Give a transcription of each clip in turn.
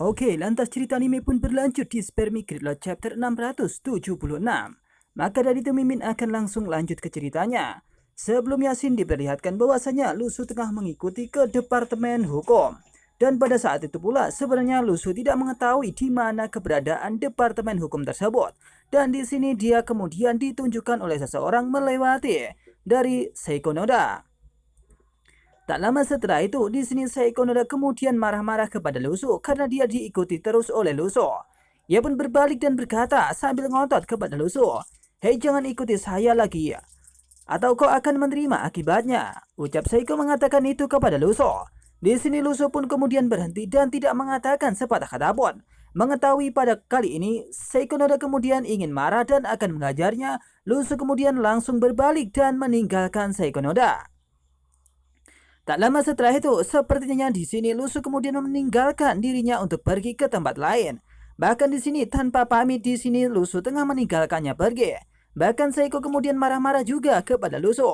Oke, lantas cerita anime pun berlanjut di Spare Me Gridlock chapter 676. Maka dari itu Mimin akan langsung lanjut ke ceritanya. Sebelum Yasin diperlihatkan bahwasanya Lusu tengah mengikuti ke Departemen Hukum. Dan pada saat itu pula sebenarnya Lusu tidak mengetahui di mana keberadaan Departemen Hukum tersebut. Dan di sini dia kemudian ditunjukkan oleh seseorang melewati dari Seiko Noda. Tak lama setelah itu, di sini Seiko Noda kemudian marah-marah kepada Luso karena dia diikuti terus oleh Luso. Ia pun berbalik dan berkata sambil ngotot kepada Luso, "Hei, jangan ikuti saya lagi, atau kau akan menerima akibatnya." Ucap Seiko mengatakan itu kepada Luso. Di sini Luso pun kemudian berhenti dan tidak mengatakan sepatah kata pun. Mengetahui pada kali ini Seiko Noda kemudian ingin marah dan akan mengajarnya, Luso kemudian langsung berbalik dan meninggalkan Seiko Noda. Tak lama setelah itu, sepertinya di sini Lusu kemudian meninggalkan dirinya untuk pergi ke tempat lain. Bahkan di sini tanpa pamit di sini Lusu tengah meninggalkannya pergi. Bahkan Seiko kemudian marah-marah juga kepada Lusu.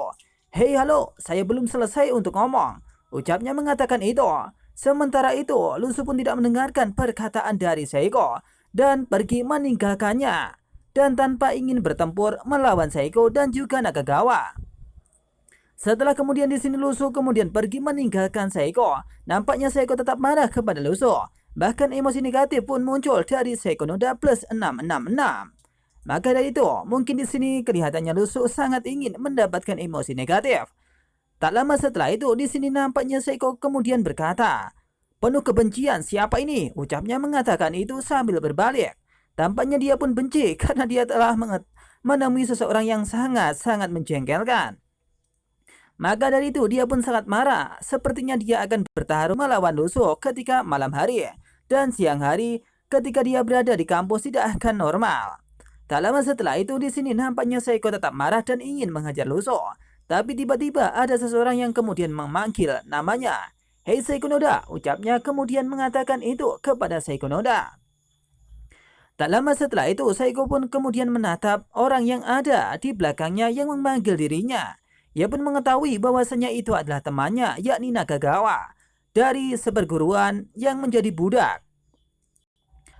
"Hei halo, saya belum selesai untuk ngomong." Ucapnya mengatakan itu. Sementara itu, Lusu pun tidak mendengarkan perkataan dari Seiko dan pergi meninggalkannya. Dan tanpa ingin bertempur melawan Seiko dan juga Nakagawa. Setelah kemudian di sini Lusu kemudian pergi meninggalkan Seiko. Nampaknya Seiko tetap marah kepada Lusu. Bahkan emosi negatif pun muncul dari Seiko Noda plus 666. Maka dari itu, mungkin di sini kelihatannya Lusu sangat ingin mendapatkan emosi negatif. Tak lama setelah itu, di sini nampaknya Seiko kemudian berkata, "Penuh kebencian, siapa ini?" Ucapnya mengatakan itu sambil berbalik. Tampaknya dia pun benci karena dia telah menemui seseorang yang sangat-sangat menjengkelkan. Maka dari itu dia pun sangat marah. Sepertinya dia akan bertarung melawan Luso ketika malam hari. Dan siang hari ketika dia berada di kampus tidak akan normal. Tak lama setelah itu di sini nampaknya Seiko tetap marah dan ingin menghajar Luso. Tapi tiba-tiba ada seseorang yang kemudian memanggil namanya. "Hei Seiko Noda," ucapnya kemudian mengatakan itu kepada Seiko Noda. Tak lama setelah itu, Seiko pun kemudian menatap orang yang ada di belakangnya yang memanggil dirinya. Ia pun mengetahui bahwasanya itu adalah temannya, yakni Nakagawa, dari seperguruan yang menjadi budak.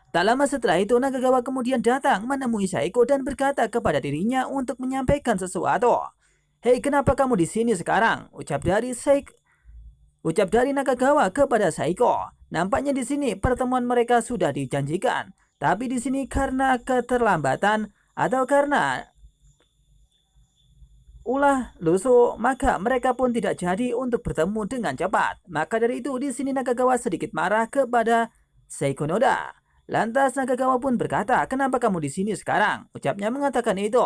Tak lama setelah itu, Nakagawa kemudian datang menemui Seiko dan berkata kepada dirinya untuk menyampaikan sesuatu. "Hei, kenapa kamu di sini sekarang?" Ucap dari Nakagawa kepada Seiko. Nampaknya di sini pertemuan mereka sudah dijanjikan, tapi di sini karena keterlambatan atau karena ulah Luso, maka mereka pun tidak jadi untuk bertemu dengan cepat. Maka dari itu di sini Nakagawa sedikit marah kepada Seiko Noda. Lantas Nakagawa pun berkata, "Kenapa kamu di sini sekarang?" Ucapnya mengatakan itu.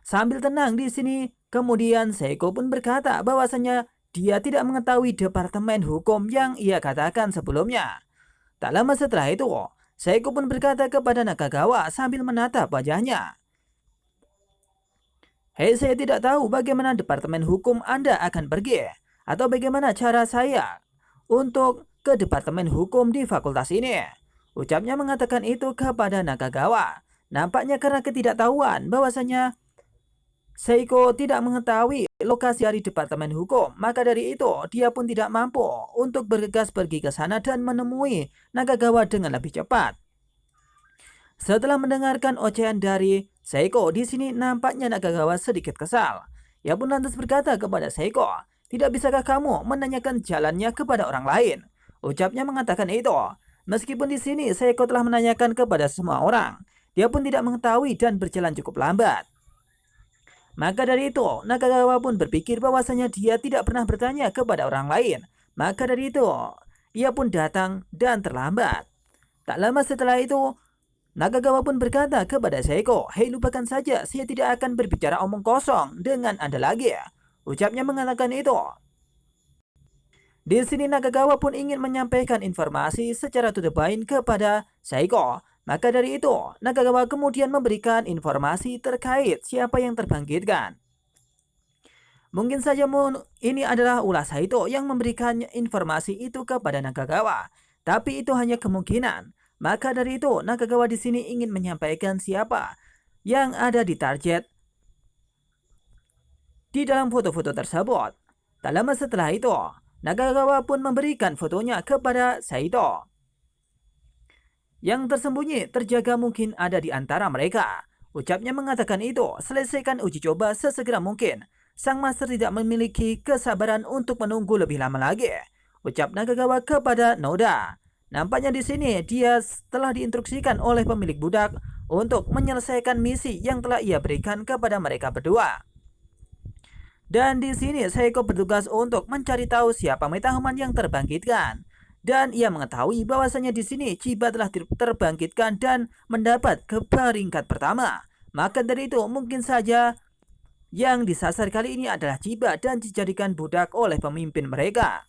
Sambil tenang di sini, kemudian Seiko pun berkata bahwasanya dia tidak mengetahui departemen hukum yang ia katakan sebelumnya. Tak lama setelah itu, Seiko pun berkata kepada Nakagawa sambil menatap wajahnya, "Hei, saya tidak tahu bagaimana departemen hukum Anda akan pergi, atau bagaimana cara saya untuk ke departemen hukum di fakultas ini." Ucapnya mengatakan itu kepada Nakagawa. Nampaknya karena ketidaktahuan bahwasanya Seiko tidak mengetahui lokasi dari departemen hukum, maka dari itu dia pun tidak mampu untuk bergegas pergi ke sana dan menemui Nakagawa dengan lebih cepat. Setelah mendengarkan ocehan dari Seiko, di sini nampaknya Nakagawa sedikit kesal. Ia pun lantas berkata kepada Seiko, "Tidak bisakah kamu menanyakan jalannya kepada orang lain?" Ucapnya mengatakan itu. Meskipun di sini Seiko telah menanyakan kepada semua orang, dia pun tidak mengetahui dan berjalan cukup lambat. Maka dari itu, Nakagawa pun berpikir bahwasanya dia tidak pernah bertanya kepada orang lain. Maka dari itu, ia pun datang dan terlambat. Tak lama setelah itu, Nakagawa pun berkata kepada Seiko, "Hei, lupakan saja, saya tidak akan berbicara omong kosong dengan Anda lagi." Ucapnya mengatakan itu. Di sini Nakagawa pun ingin menyampaikan informasi secara to the point kepada Seiko. Maka dari itu, Nakagawa kemudian memberikan informasi terkait siapa yang terbangkitkan. Mungkin saja ini adalah ulah Saito yang memberikan informasi itu kepada Nakagawa. Tapi itu hanya kemungkinan. Maka dari itu, Nakagawa di sini ingin menyampaikan siapa yang ada di target di dalam foto-foto tersebut. Tak lama setelah itu, Nakagawa pun memberikan fotonya kepada Saito. Yang tersembunyi terjaga mungkin ada di antara mereka. Ucapnya mengatakan itu, selesaikan uji coba sesegera mungkin. Sang master tidak memiliki kesabaran untuk menunggu lebih lama lagi. Ucap Nakagawa kepada Noda. Nampaknya di sini dia telah diinstruksikan oleh pemilik budak untuk menyelesaikan misi yang telah ia berikan kepada mereka berdua. Dan di sini Seiko bertugas untuk mencari tahu siapa metahuman yang terbangkitkan. Dan ia mengetahui bahwasanya di sini Chiba telah terbangkitkan dan mendapat ke peringkat pertama. Maka dari itu mungkin saja yang disasar kali ini adalah Chiba dan dijadikan budak oleh pemimpin mereka.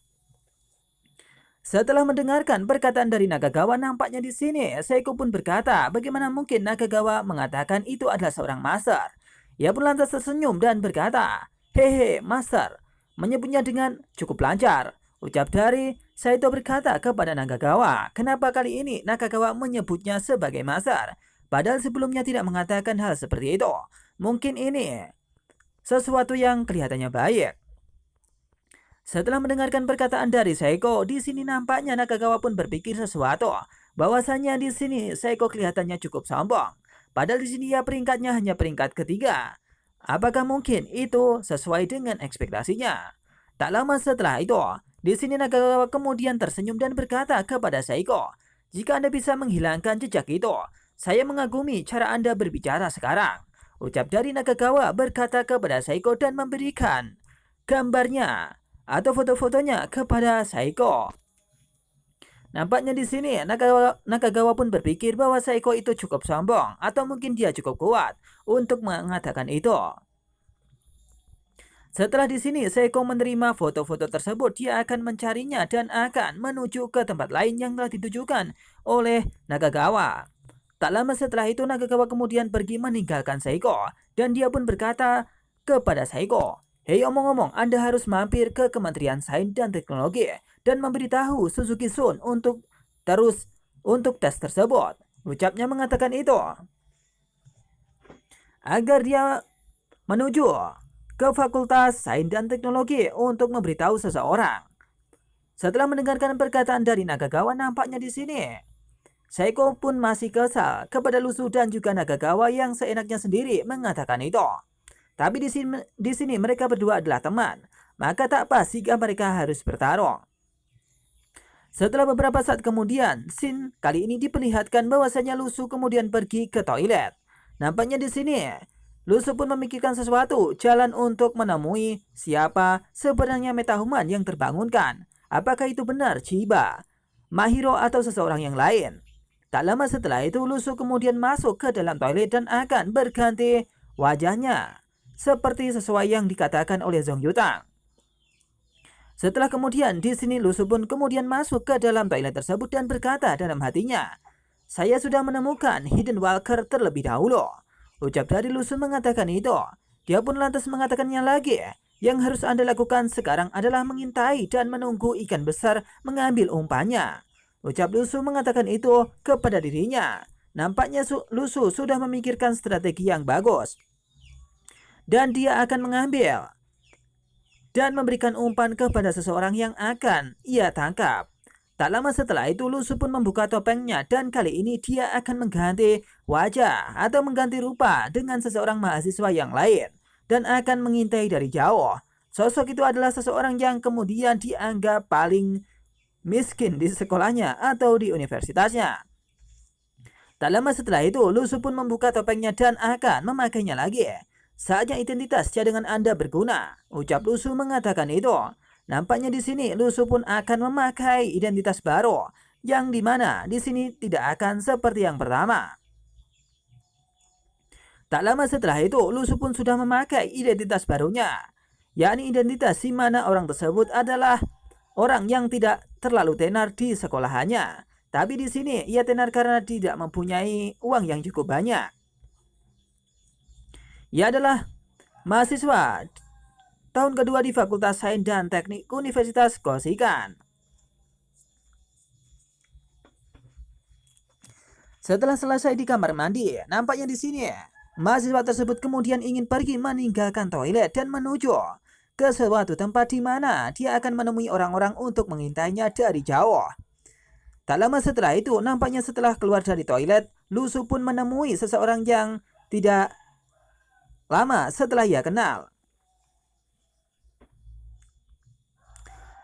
Setelah mendengarkan perkataan dari Nakagawa, nampaknya di sini Seiko pun berkata, bagaimana mungkin Nakagawa mengatakan itu adalah seorang master. Ia pun lantas tersenyum dan berkata, hehe, master, menyebutnya dengan cukup lancar. Ucap dari Saito berkata kepada Nakagawa, kenapa kali ini Nakagawa menyebutnya sebagai master? Padahal sebelumnya tidak mengatakan hal seperti itu. Mungkin ini sesuatu yang kelihatannya baik. Setelah mendengarkan perkataan dari Seiko, di sini nampaknya Nakagawa pun berpikir sesuatu. Bahwasanya di sini Seiko kelihatannya cukup sombong. Padahal di sini ya peringkatnya hanya peringkat ketiga. Apakah mungkin itu sesuai dengan ekspektasinya? Tak lama setelah itu, di sini Nakagawa kemudian tersenyum dan berkata kepada Seiko, jika Anda bisa menghilangkan jejak itu, saya mengagumi cara Anda berbicara sekarang. Ucap dari Nakagawa berkata kepada Seiko dan memberikan gambarnya atau foto-fotonya kepada Seiko. Nampaknya di sini Nakagawa pun berpikir bahwa Seiko itu cukup sombong atau mungkin dia cukup kuat untuk mengatakan itu. Setelah di sini Seiko menerima foto-foto tersebut, dia akan mencarinya dan akan menuju ke tempat lain yang telah ditujukan oleh Nakagawa. Tak lama setelah itu Nakagawa kemudian pergi meninggalkan Seiko dan dia pun berkata kepada Seiko, hei, omong-omong, Anda harus mampir ke Kementerian Sains dan Teknologi dan memberitahu Suzuki Sun untuk tes tersebut. Ucapnya mengatakan itu agar dia menuju ke Fakultas Sains dan Teknologi untuk memberitahu seseorang. Setelah mendengarkan perkataan dari Nakagawa, nampaknya di sini Seiko pun masih kesal kepada Lusu dan juga Nakagawa yang seenaknya sendiri mengatakan itu. Tapi di sini mereka berdua adalah teman, maka tak pas jika mereka harus bertarung. Setelah beberapa saat kemudian, scene kali ini diperlihatkan bahwasanya Lusu kemudian pergi ke toilet. Nampaknya di sini Lusu pun memikirkan sesuatu, jalan untuk menemui siapa sebenarnya metahuman yang terbangunkan. Apakah itu benar Chiba, Mahiro atau seseorang yang lain? Tak lama setelah itu Lusu kemudian masuk ke dalam toilet dan akan berganti wajahnya seperti sesuai yang dikatakan oleh Zhong Yutang. Setelah kemudian di sini Lusu pun kemudian masuk ke dalam toilet tersebut dan berkata dalam hatinya, saya sudah menemukan Hidden Walker terlebih dahulu. Ucap dari Lusu mengatakan itu. Dia pun lantas mengatakannya lagi, yang harus Anda lakukan sekarang adalah mengintai dan menunggu ikan besar mengambil umpannya. Ucap Lusu mengatakan itu kepada dirinya. Nampaknya Lusu sudah memikirkan strategi yang bagus. Dan dia akan mengambil dan memberikan umpan kepada seseorang yang akan ia tangkap. Tak lama setelah itu Lusu pun membuka topengnya dan kali ini dia akan mengganti wajah atau mengganti rupa dengan seseorang mahasiswa yang lain dan akan mengintai dari jauh. Sosok itu adalah seseorang yang kemudian dianggap paling miskin di sekolahnya atau di universitasnya. Tak lama setelah itu Lusu pun membuka topengnya dan akan memakainya lagi. Saatnya identitas cadangan Anda berguna. Ucap Lusu mengatakan itu. Nampaknya di sini Lusu pun akan memakai identitas baru, yang dimana di sini tidak akan seperti yang pertama. Tak lama setelah itu Lusu pun sudah memakai identitas barunya, yakni identitas di mana orang tersebut adalah orang yang tidak terlalu tenar di sekolahannya. Tapi di sini ia tenar karena tidak mempunyai uang yang cukup banyak. Ia adalah mahasiswa tahun kedua di Fakultas Sains dan Teknik Universitas Koshikan. Setelah selesai di kamar mandi, nampaknya di sini mahasiswa tersebut kemudian ingin pergi meninggalkan toilet dan menuju ke suatu tempat di mana dia akan menemui orang-orang untuk mengintainya dari jauh. Tak lama setelah itu, nampaknya setelah keluar dari toilet, Lu Su pun menemui seseorang yang tidak lama setelah ia kenal.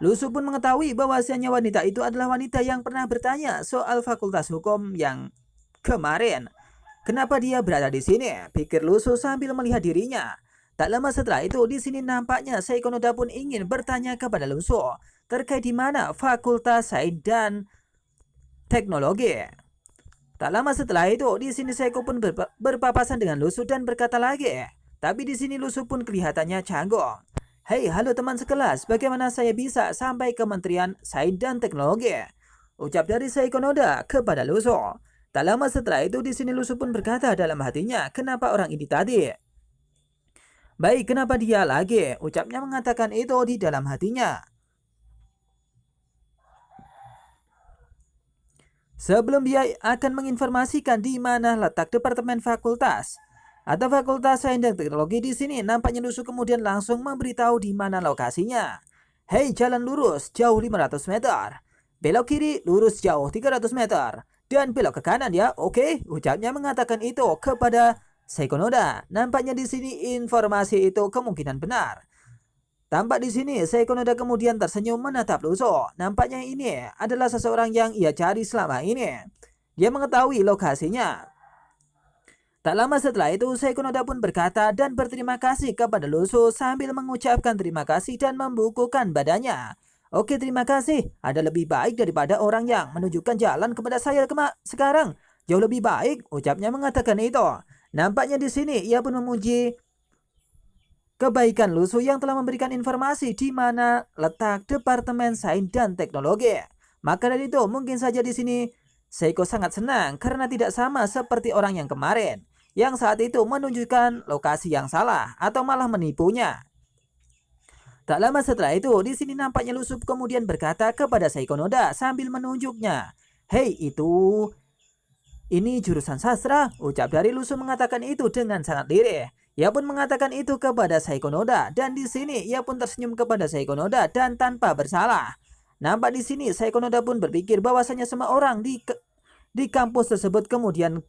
Lu Su pun mengetahui bahwasanya wanita itu adalah wanita yang pernah bertanya soal fakultas hukum yang kemarin. Kenapa dia berada di sini? Pikir Lu Su sambil melihat dirinya. Tak lama setelah itu, di sini nampaknya Seiko Noda pun ingin bertanya kepada Lu Su terkait di mana fakultas sains dan teknologi. Tak lama setelah itu, di sini Seiko pun berpapasan dengan Lu Su dan berkata lagi. Tapi di sini Lu Su pun kelihatannya canggung. Hei, halo teman sekelas, bagaimana saya bisa sampai Kementerian Sains dan Teknologi? Ucap dari Seiko Noda kepada Lu Su. Tak lama setelah itu, di sini Lu Su pun berkata dalam hatinya, kenapa orang ini tadi? Baik, kenapa dia lagi? Ucapnya mengatakan itu di dalam hatinya. Sebelum dia akan menginformasikan di mana letak departemen fakultas atau fakultas sains dan teknologi di sini, nampaknya Lu Su kemudian langsung memberitahu di mana lokasinya. Hei, jalan lurus jauh 500 meter. Belok kiri lurus jauh 300 meter. Dan belok ke kanan ya, oke? Ucapnya mengatakan itu kepada Seiko Noda. Nampaknya di sini informasi itu kemungkinan benar. Tampak di sini Seiko Noda kemudian tersenyum menatap Lu Su. Nampaknya ini adalah seseorang yang ia cari selama ini. Dia mengetahui lokasinya. Tak lama setelah itu, Seiko Noda pun berkata dan berterima kasih kepada Lu Su sambil mengucapkan terima kasih dan membukukan badannya. Oke, terima kasih. Ada lebih baik daripada orang yang menunjukkan jalan kepada saya sekarang. Jauh lebih baik, ucapnya mengatakan itu. Nampaknya di sini ia pun memuji kebaikan Lu Su yang telah memberikan informasi di mana letak Departemen Sains dan Teknologi. Maka dari itu, mungkin saja di sini Seiko sangat senang karena tidak sama seperti orang yang kemarin, yang saat itu menunjukkan lokasi yang salah atau malah menipunya. Tak lama setelah itu, di sini nampaknya Lu Su kemudian berkata kepada Seiko Noda sambil menunjuknya. Hei, ini jurusan sastra, ucap dari Lu Su mengatakan itu dengan sangat lirih. Ia pun mengatakan itu kepada Seiko Noda dan di sini ia pun tersenyum kepada Seiko Noda dan tanpa bersalah. Nampak di sini Seiko Noda pun berpikir bahwasanya semua orang di kampus tersebut kemudian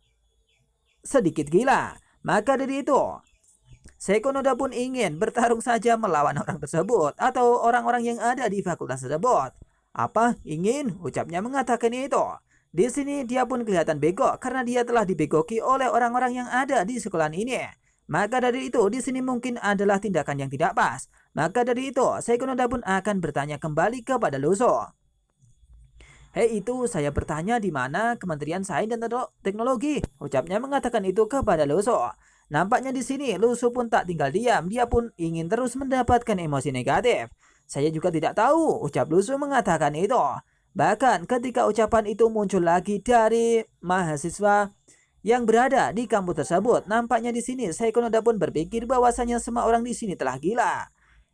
sedikit gila. Maka dari itu, Seiko Noda pun ingin bertarung saja melawan orang tersebut atau orang-orang yang ada di fakultas tersebut. Apa? Ingin? Ucapnya mengatakan itu. Di sini dia pun kelihatan bego karena dia telah dibegoki oleh orang-orang yang ada di sekolah ini. Maka dari itu, di sini mungkin adalah tindakan yang tidak pas. Maka dari itu, Seiko Noda pun akan bertanya kembali kepada Lu Su. Hei, itu saya bertanya di mana Kementerian Sains dan Teknologi. Ucapnya mengatakan itu kepada Lu Su. Nampaknya di sini Lu Su pun tak tinggal diam. Dia pun ingin terus mendapatkan emosi negatif. Saya juga tidak tahu, ucap Lu Su mengatakan itu. Bahkan ketika ucapan itu muncul lagi dari mahasiswa yang berada di kampus tersebut, nampaknya di sini Seiko Noda pun berpikir bahwasanya semua orang di sini telah gila.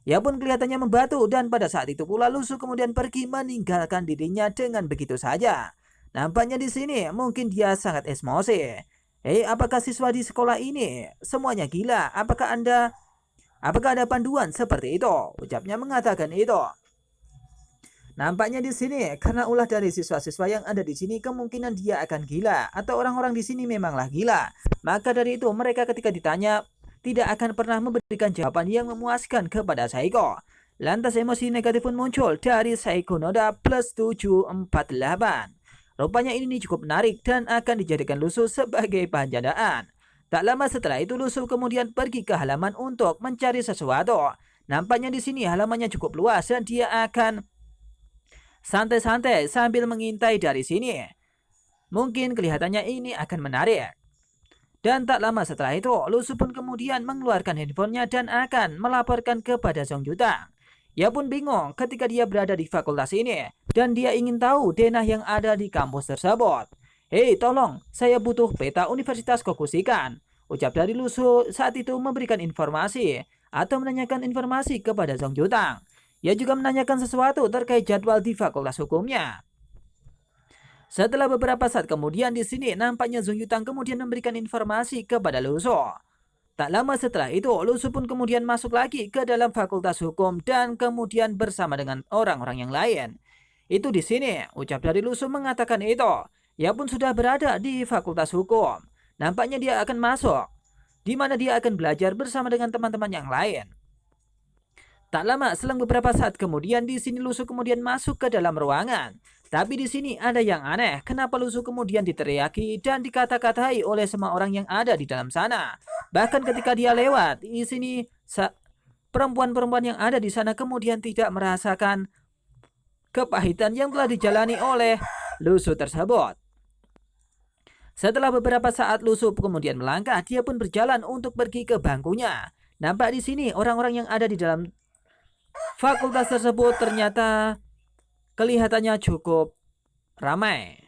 Ia pun kelihatannya membatu dan pada saat itu pula Lu Su kemudian pergi meninggalkan dirinya dengan begitu saja. Nampaknya di sini mungkin dia sangat emosi. Hei, apakah siswa di sekolah ini semuanya gila? Apakah ada panduan seperti itu? Ucapnya mengatakan itu. Nampaknya di sini karena ulah dari siswa-siswa yang ada di sini kemungkinan dia akan gila atau orang-orang di sini memanglah gila. Maka dari itu mereka ketika ditanya tidak akan pernah memberikan jawaban yang memuaskan kepada Seiko. Lantas emosi negatif pun muncul dari Seiko Noda plus 748. Rupanya ini cukup menarik dan akan dijadikan Lu Su sebagai bahan candaan. Tak lama setelah itu Lu Su kemudian pergi ke halaman untuk mencari sesuatu. Nampaknya di sini halamannya cukup luas dan dia akan santai-santai sambil mengintai dari sini. Mungkin kelihatannya ini akan menarik. Dan tak lama setelah itu, Lu Su pun kemudian mengeluarkan handphonenya dan akan melaporkan kepada Song Jutang. Ia pun bingung ketika dia berada di fakultas ini dan dia ingin tahu denah yang ada di kampus tersebut. Hei, tolong, saya butuh peta Universitas Kokushika. Ucap dari Lu Su saat itu memberikan informasi atau menanyakan informasi kepada Song Jutang. Ia juga menanyakan sesuatu terkait jadwal di fakultas hukumnya. Setelah beberapa saat kemudian di sini nampaknya Song Jutang kemudian memberikan informasi kepada Lu Su. Tak lama setelah itu, Lu Su pun kemudian masuk lagi ke dalam fakultas hukum dan kemudian bersama dengan orang-orang yang lain. Itu di sini, ucap dari Lusu mengatakan itu. Ia pun sudah berada di Fakultas Hukum. Nampaknya dia akan masuk, di mana dia akan belajar bersama dengan teman-teman yang lain. Tak lama selang beberapa saat kemudian di sini Lusu kemudian masuk ke dalam ruangan. Tapi di sini ada yang aneh. Kenapa Lusu kemudian diteriaki dan dikata-katai oleh semua orang yang ada di dalam sana? Bahkan ketika dia lewat di sini, perempuan-perempuan yang ada di sana kemudian tidak merasakan kepahitan yang telah dijalani oleh Lusu tersebut. Setelah beberapa saat Lusu kemudian melangkah, dia pun berjalan untuk pergi ke bangkunya. Nampak di sini orang-orang yang ada di dalam fakultas tersebut ternyata kelihatannya cukup ramai.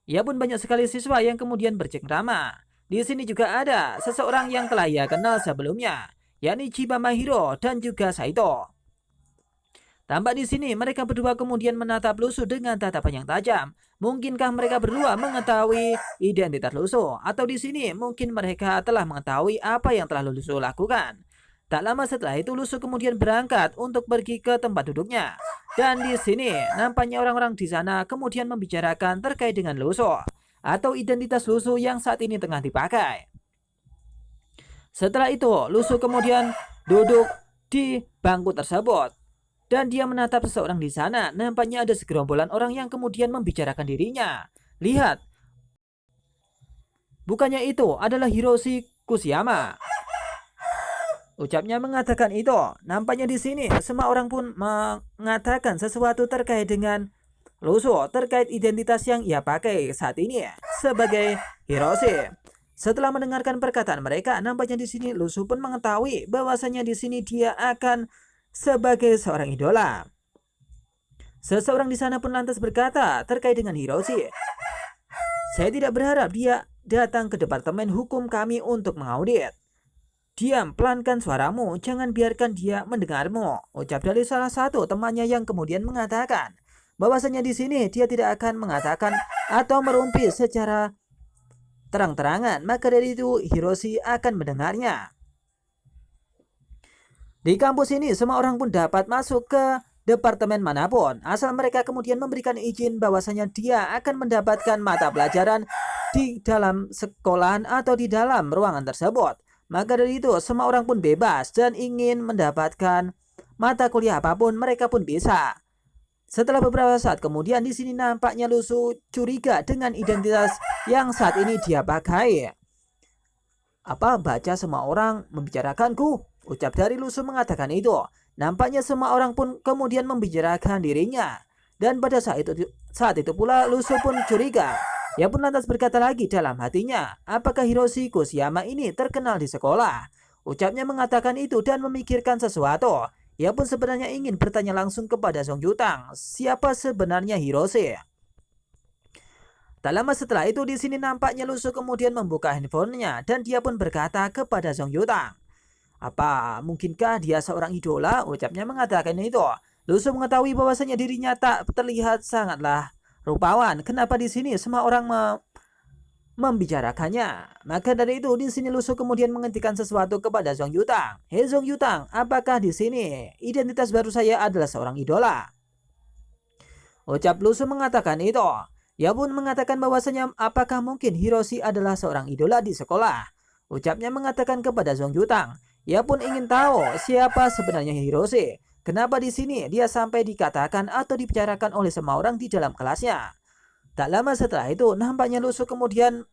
Ia pun banyak sekali siswa yang kemudian bercengkrama. Di sini juga ada seseorang yang telah ia kenal sebelumnya, yakni Chiba Mahiro dan juga Saito. Tampak di sini mereka berdua kemudian menatap Lusu dengan tatapan yang tajam. Mungkinkah mereka berdua mengetahui identitas Lusu? Atau di sini mungkin mereka telah mengetahui apa yang telah Lusu lakukan? Tak lama setelah itu Lusu kemudian berangkat untuk pergi ke tempat duduknya. Dan di sini nampaknya orang-orang di sana kemudian membicarakan terkait dengan Lusu atau identitas Lusu yang saat ini tengah dipakai. Setelah itu Lusu kemudian duduk di bangku tersebut. Dan dia menatap seseorang di sana. Nampaknya ada segerombolan orang yang kemudian membicarakan dirinya. Lihat, bukannya itu adalah Hiroshi Kushiyama? Ucapnya mengatakan itu. Nampaknya di sini semua orang pun mengatakan sesuatu terkait dengan Lusu, terkait identitas yang ia pakai saat ini sebagai Hiroshi. Setelah mendengarkan perkataan mereka, nampaknya di sini Lusu pun mengetahui bahwasanya di sini dia akan sebagai seorang idola. Seseorang di sana pun lantas berkata terkait dengan Hiroshi, "Saya tidak berharap dia datang ke departemen hukum kami untuk mengaudit." "Diam, pelankan suaramu, jangan biarkan dia mendengarmu," ucap dari salah satu temannya yang kemudian mengatakan bahwasanya di sini dia tidak akan mengatakan atau merumpi secara terang-terangan, maka dari itu Hiroshi akan mendengarnya. Di kampus ini semua orang pun dapat masuk ke departemen manapun, asal mereka kemudian memberikan izin bahwasanya dia akan mendapatkan mata pelajaran di dalam sekolahan atau di dalam ruangan tersebut. Maka dari itu semua orang pun bebas dan ingin mendapatkan mata kuliah apapun mereka pun bisa. Setelah beberapa saat kemudian di sini nampaknya Lusu curiga dengan identitas yang saat ini dia pakai. "Apa baca semua orang membicarakanku?" ucap dari Lusu mengatakan itu. Nampaknya semua orang pun kemudian membicarakan dirinya. Dan pada saat itu pula Lusu pun curiga. Ia pun lantas berkata lagi dalam hatinya, "Apakah Hiroshi Kushiyama ini terkenal di sekolah?" Ucapnya mengatakan itu dan memikirkan sesuatu. Ia pun sebenarnya ingin bertanya langsung kepada Song Yutang, siapa sebenarnya Hiroshi. Tak lama setelah itu di sini nampaknya Lusu kemudian membuka handphonenya dan dia pun berkata kepada Song Yutang, "Apa mungkinkah dia seorang idola?" ucapnya mengatakan itu. Lusu mengetahui bahwasanya dirinya tak terlihat sangatlah rupawan. Kenapa di sini semua orang membicarakannya? Maka dari itu di sini Lusu kemudian menghentikan sesuatu kepada Song Yutang. "Hei Song Yutang, apakah di sini identitas baru saya adalah seorang idola?" Ucap Lusu mengatakan itu. Ia pun mengatakan bahwasanya apakah mungkin Hiroshi adalah seorang idola di sekolah? Ucapnya mengatakan kepada Song Yutang. Ia pun ingin tahu siapa sebenarnya Hiroshi. Kenapa di sini dia sampai dikatakan atau dibicarakan oleh semua orang di dalam kelasnya. Tak lama setelah itu nampaknya Lusu kemudian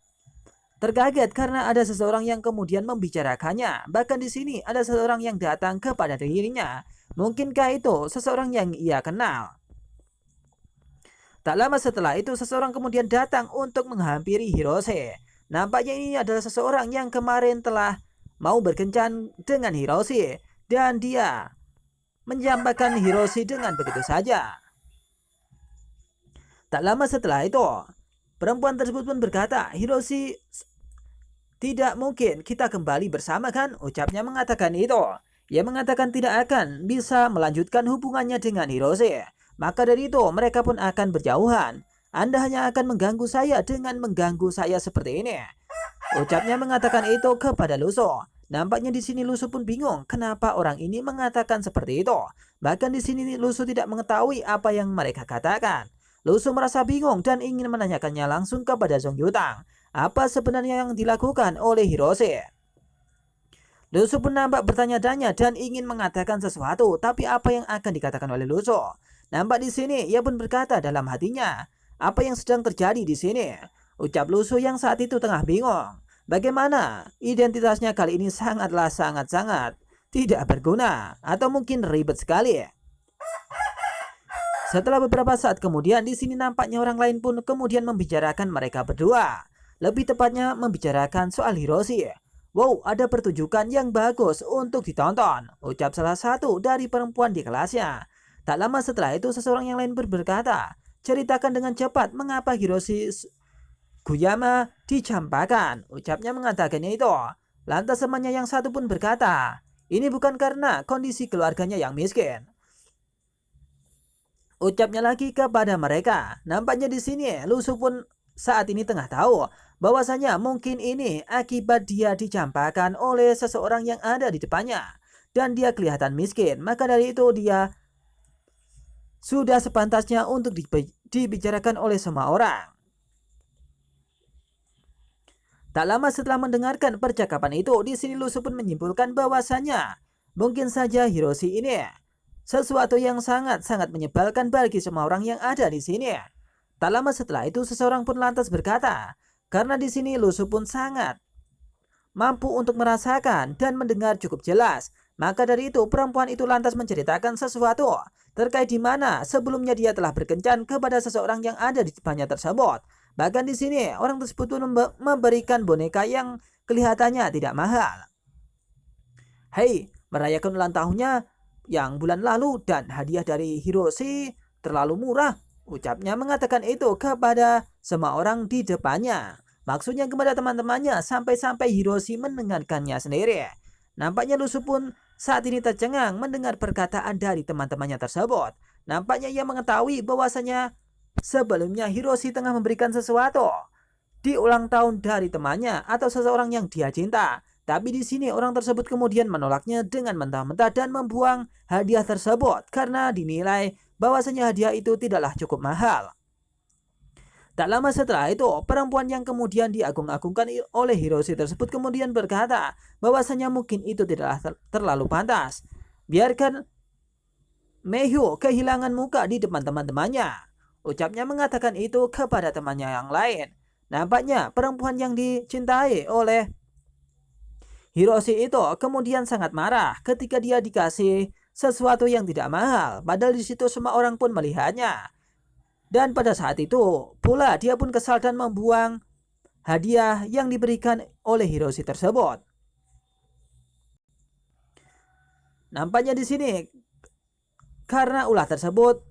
terkaget karena ada seseorang yang kemudian membicarakannya. Bahkan di sini ada seseorang yang datang kepada dirinya. Mungkinkah itu seseorang yang ia kenal? Tak lama setelah itu seseorang kemudian datang untuk menghampiri Hiroshi. Nampaknya ini adalah seseorang yang kemarin telah mau berkencan dengan Hiroshi dan dia menjampakkan Hiroshi dengan begitu saja. Tak lama setelah itu, perempuan tersebut pun berkata, "Hiroshi, tidak mungkin kita kembali bersama kan?" ucapnya mengatakan itu. Ia mengatakan tidak akan bisa melanjutkan hubungannya dengan Hiroshi. Maka dari itu mereka pun akan berjauhan. "Anda hanya akan mengganggu saya dengan mengganggu saya seperti ini," ucapnya mengatakan itu kepada Lusu. Nampaknya di sini Lusu pun bingung kenapa orang ini mengatakan seperti itu. Bahkan di sini Lusu tidak mengetahui apa yang mereka katakan. Lusu merasa bingung dan ingin menanyakannya langsung kepada Song Yutang. Apa sebenarnya yang dilakukan oleh Hiroshi? Lusu pun nampak bertanya-tanya dan ingin mengatakan sesuatu, tapi apa yang akan dikatakan oleh Lusu? Nampak di sini, ia pun berkata dalam hatinya, apa yang sedang terjadi di sini? Ucap Lusu yang saat itu tengah bingung. Bagaimana? Identitasnya kali ini sangat tidak berguna, atau mungkin ribet sekali. Setelah beberapa saat kemudian, di sini nampaknya orang lain pun kemudian membicarakan mereka berdua. Lebih tepatnya membicarakan soal Hiroshi. Wow, ada pertunjukan yang bagus untuk ditonton, ucap salah satu dari perempuan di kelasnya. Tak lama setelah itu seseorang yang lain berkata, ceritakan dengan cepat mengapa Hiroshi Guyama dicampakkan, ucapnya mengatakannya itu. Lantas temannya yang satu pun berkata, ini bukan karena kondisi keluarganya yang miskin. Ucapnya lagi kepada mereka. Nampaknya di sini Lusu pun saat ini tengah tahu bahwasanya mungkin ini akibat dia dicampakkan oleh seseorang yang ada di depannya dan dia kelihatan miskin. Maka dari itu dia sudah sepantasnya untuk dibicarakan oleh semua orang. Tak lama setelah mendengarkan percakapan itu, di sini Lusu pun menyimpulkan bahwasanya mungkin saja Hiroshi ini sesuatu yang sangat menyebalkan bagi semua orang yang ada di sini. Tak lama setelah itu seseorang pun lantas berkata, karena di sini Lusu pun sangat mampu untuk merasakan dan mendengar cukup jelas. Maka dari itu perempuan itu lantas menceritakan sesuatu terkait di mana sebelumnya dia telah berkencan kepada seseorang yang ada di depannya tersebut. Bahkan di sini orang tersebut pun memberikan boneka yang kelihatannya tidak mahal. Hei, merayakan ulang tahunnya yang bulan lalu dan hadiah dari Hiroshi terlalu murah, ucapnya mengatakan itu kepada semua orang di depannya. Maksudnya kepada teman-temannya sampai-sampai Hiroshi mendengarkannya sendiri. Nampaknya Lusu pun saat ini tercengang mendengar perkataan dari teman-temannya tersebut. Nampaknya ia mengetahui bahwasanya sebelumnya Hiroshi tengah memberikan sesuatu di ulang tahun dari temannya atau seseorang yang dia cinta. Tapi di sini orang tersebut kemudian menolaknya dengan mentah-mentah dan membuang hadiah tersebut karena dinilai bahwasanya hadiah itu tidaklah cukup mahal. Tak lama setelah itu, perempuan yang kemudian diagung-agungkan oleh Hiroshi tersebut kemudian berkata bahwasanya mungkin itu tidaklah terlalu pantas. Biarkan Meihu kehilangan muka di depan teman-temannya. Ucapnya mengatakan itu kepada temannya yang lain. Nampaknya perempuan yang dicintai oleh Hiroshi itu kemudian sangat marah ketika dia dikasih sesuatu yang tidak mahal, padahal di situ semua orang pun melihatnya. Dan pada saat itu pula dia pun kesal dan membuang hadiah yang diberikan oleh Hiroshi tersebut. Nampaknya di sini karena ulah tersebut,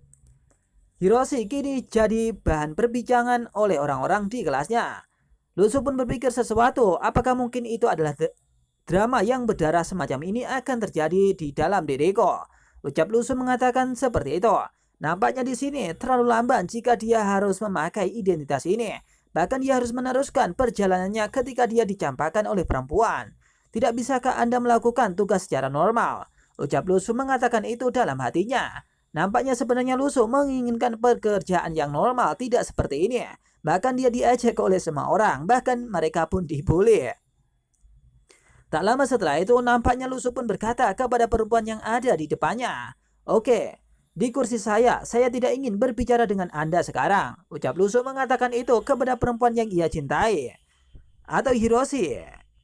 Hiroshi kini jadi bahan perbincangan oleh orang-orang di kelasnya. Lusu pun berpikir sesuatu, apakah mungkin itu adalah drama yang berdarah semacam ini akan terjadi di dalam diriku. Ucap Lusu mengatakan seperti itu. Nampaknya di sini terlalu lamban jika dia harus memakai identitas ini. Bahkan dia harus meneruskan perjalanannya ketika dia dicampakkan oleh perempuan. Tidak bisakah Anda melakukan tugas secara normal? Ucap Lusu mengatakan itu dalam hatinya. Nampaknya sebenarnya Lusu menginginkan pekerjaan yang normal, tidak seperti ini. Bahkan dia diejek oleh semua orang, bahkan mereka pun dibully. Tak lama setelah itu nampaknya Lusu pun berkata kepada perempuan yang ada di depannya, "Oke, di kursi saya tidak ingin berbicara dengan Anda sekarang." Ucap Lusu mengatakan itu kepada perempuan yang ia cintai, atau Hiroshi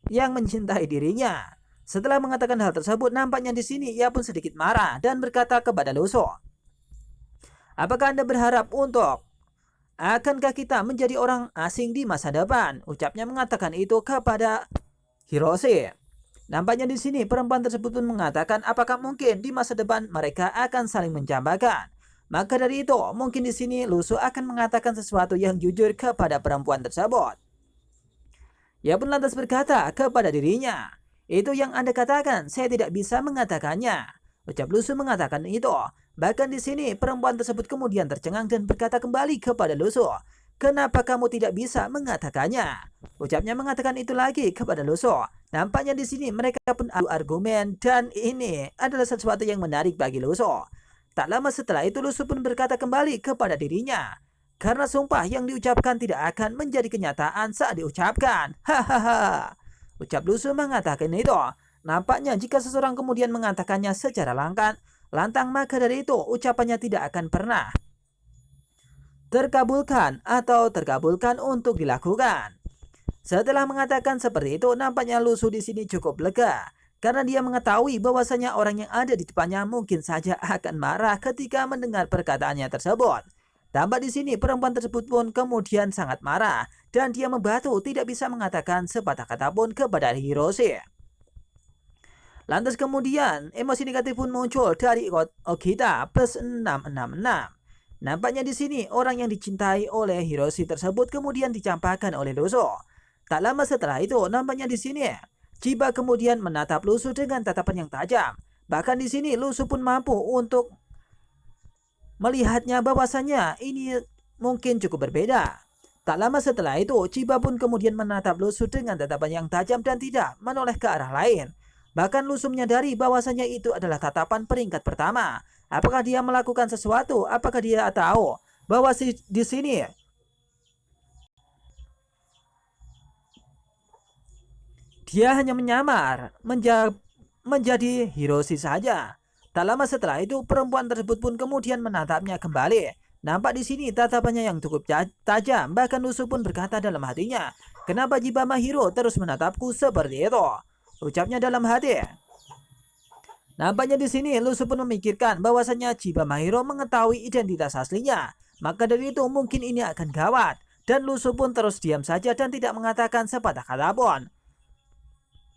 yang mencintai dirinya. Setelah mengatakan hal tersebut, nampaknya di sini ia pun sedikit marah dan berkata kepada Lusu, "Apakah Anda berharap untuk akankah kita menjadi orang asing di masa depan?" Ucapnya mengatakan itu kepada Hiroshi. Nampaknya di sini perempuan tersebut pun mengatakan apakah mungkin di masa depan mereka akan saling mencampakkan. Maka dari itu mungkin di sini Lusu akan mengatakan sesuatu yang jujur kepada perempuan tersebut. Ia pun lantas berkata kepada dirinya, "Itu yang Anda katakan, saya tidak bisa mengatakannya." Ucap Lusu mengatakan itu. Bahkan di sini perempuan tersebut kemudian tercengang dan berkata kembali kepada Lusu, "Kenapa kamu tidak bisa mengatakannya?" Ucapnya mengatakan itu lagi kepada Lusu. Nampaknya di sini mereka pun adu argumen dan ini adalah sesuatu yang menarik bagi Lusu. Tak lama setelah itu Lusu pun berkata kembali kepada dirinya, karena sumpah yang diucapkan tidak akan menjadi kenyataan saat diucapkan. Hahaha. Ucap Lusu mengatakan itu. Nampaknya jika seseorang kemudian mengatakannya secara lantang, maka dari itu ucapannya tidak akan pernah terkabulkan untuk dilakukan. Setelah mengatakan seperti itu, nampaknya Lusu di sini cukup lega karena dia mengetahui bahwasanya orang yang ada di depannya mungkin saja akan marah ketika mendengar perkataannya tersebut. Tampak di sini perempuan tersebut pun kemudian sangat marah dan dia membatu tidak bisa mengatakan sepatah kata pun kepada Hiroshi. Lantas kemudian emosi negatif pun muncul dari Okita plus 666. Nampaknya di sini orang yang dicintai oleh Hiroshi tersebut kemudian dicampakkan oleh Lusu. Tak lama setelah itu nampaknya di sini Chiba kemudian menatap Lusu dengan tatapan yang tajam. Bahkan di sini Lusu pun mampu untuk melihatnya bahwasanya ini mungkin cukup berbeda. Tak lama setelah itu Chiba pun kemudian menatap Lusu dengan tatapan yang tajam dan tidak menoleh ke arah lain. Bahkan Lusu menyadari bahwasanya itu adalah tatapan peringkat pertama. Apakah dia melakukan sesuatu? Apakah dia tahu bahwa di sini dia hanya menyamar menjadi Hiroshi saja? Tak lama setelah itu perempuan tersebut pun kemudian menatapnya kembali. Nampak di sini tatapannya yang cukup tajam. Bahkan Lusu pun berkata dalam hatinya, "Kenapa Chiba Mahiro terus menatapku seperti itu?" Ucapnya dalam hati. Nampaknya di sini Lusu pun memikirkan bahwasanya Chiba Mahiro mengetahui identitas aslinya. Maka dari itu mungkin ini akan gawat. Dan Lusu pun terus diam saja dan tidak mengatakan sepatah kata pun.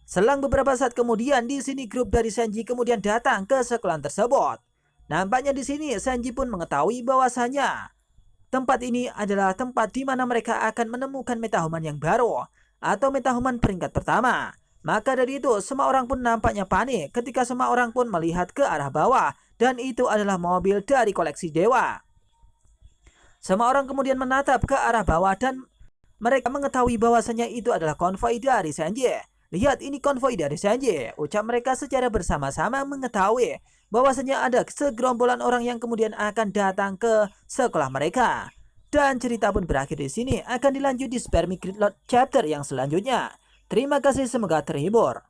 Selang beberapa saat kemudian di sini grup dari Senji kemudian datang ke sekolahan tersebut. Nampaknya di sini Senji pun mengetahui bahwasanya tempat ini adalah tempat di mana mereka akan menemukan metahuman yang baru atau metahuman peringkat pertama. Maka dari itu semua orang pun nampaknya panik ketika semua orang pun melihat ke arah bawah dan itu adalah mobil dari koleksi dewa. Semua orang kemudian menatap ke arah bawah dan mereka mengetahui bahwasanya itu adalah konvoi dari Senji. Lihat, ini konvoi dari Senji, ucap mereka secara bersama-sama mengetahui bahwasanya ada segerombolan orang yang kemudian akan datang ke sekolah mereka. Dan cerita pun berakhir di sini, akan dilanjut di Spermicrit Lot chapter yang selanjutnya. Terima kasih, semoga terhibur.